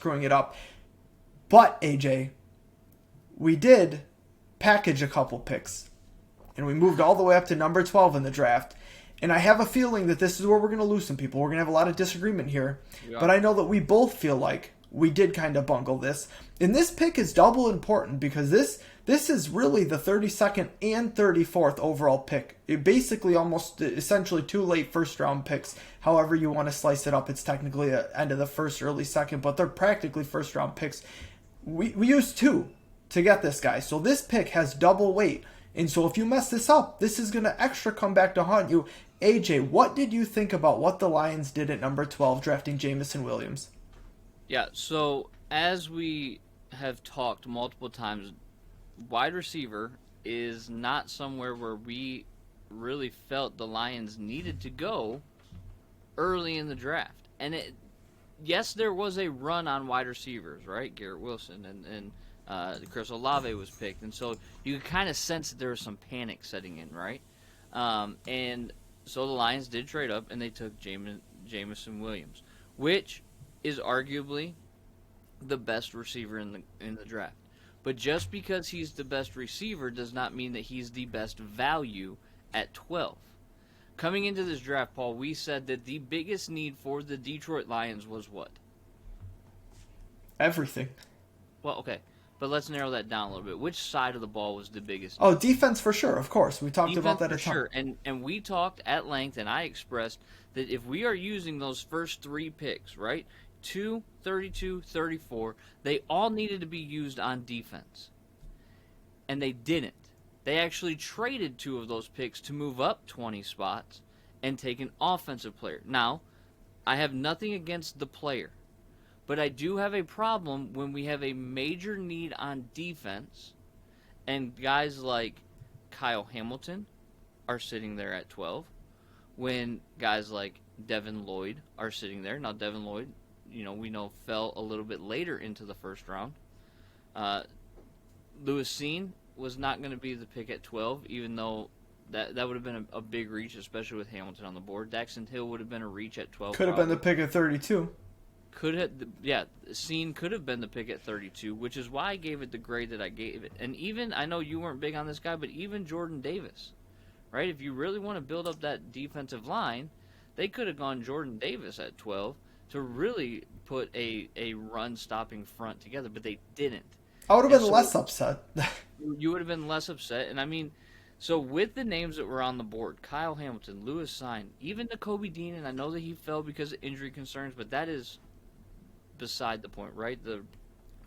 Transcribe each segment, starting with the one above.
screwing it up. But, AJ, we did package a couple picks. And we moved all the way up to number 12 in the draft. And I have a feeling that this is where we're going to lose some people. We're going to have a lot of disagreement here. Yeah. But I know that we both feel like we did kind of bungle this. And this pick is double important because this is really the 32nd and 34th overall pick. It basically almost essentially 2 late first round picks. However you want to slice it up, it's technically the end of the first, early second, but they're practically first round picks. We used 2 to get this guy. So this pick has double weight. And so if you mess this up, this is going to extra come back to haunt you. AJ, what did you think about what the Lions did at number 12 drafting Jameson Williams? Yeah, so as we have talked multiple times, wide receiver is not somewhere where we really felt the Lions needed to go early in the draft. And yes, there was a run on wide receivers, right? Garrett Wilson and Chris Olave was picked. And so you could kind of sense that there was some panic setting in, right? And so the Lions did trade up, and they took Jameson Williams, which is arguably the best receiver in the draft. But just because he's the best receiver does not mean that he's the best value at 12. Coming into this draft, Paul, we said that the biggest need for the Detroit Lions was what? Everything. Well, okay. But let's narrow that down a little bit. Which side of the ball was the biggest need? Oh, defense for sure, of course. We talked about that a ton. Sure. And we talked at length, and I expressed that if we are using those first 3 picks, right, 2, 32, 34, they all needed to be used on defense. And they didn't. They actually traded 2 of those picks to move up 20 spots and take an offensive player. Now, I have nothing against the player. But I do have a problem when we have a major need on defense and guys like Kyle Hamilton are sitting there at 12, when guys like Devin Lloyd are sitting there. Now, Devin Lloyd, we know fell a little bit later into the first round. Lewis Cine was not going to be the pick at 12, even though that would have been a big reach, especially with Hamilton on the board. Daxton Hill would have been a reach at 12. Could have been the pick at 32. Cine could have been the pick at 32, which is why I gave it the grade that I gave it. And even, I know you weren't big on this guy, but even Jordan Davis, right? If you really want to build up that defensive line, they could have gone Jordan Davis at 12 to really put a run-stopping front together, but they didn't. I would have been less upset. You would have been less upset, and I mean, so with the names that were on the board, Kyle Hamilton, Lewis Cine, even Nakobe Dean, and I know that he fell because of injury concerns, but that is beside the point, right? The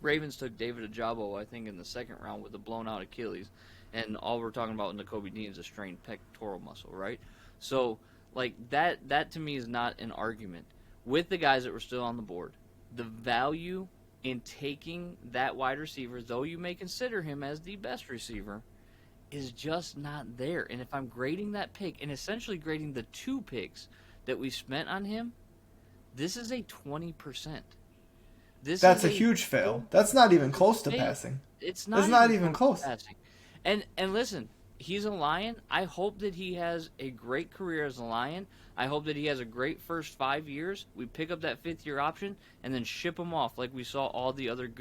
Ravens took David Ojabo, I think, in the second round with a blown-out Achilles, and all we're talking about with Nakobe Dean is a strained pectoral muscle, right? So, like, that to me is not an argument. With the guys that were still on the board, the value in taking that wide receiver, though you may consider him as the best receiver, is just not there. And if I'm grading that pick, and essentially grading the 2 picks that we spent on him, this is a 20%. That's a huge fail. That's not even close to passing. It's not even close. Passing. And listen, he's a Lion. I hope that he has a great career as a Lion. I hope that he has a great first 5 years. We pick up that 5th-year option and then ship him off like we saw all the other good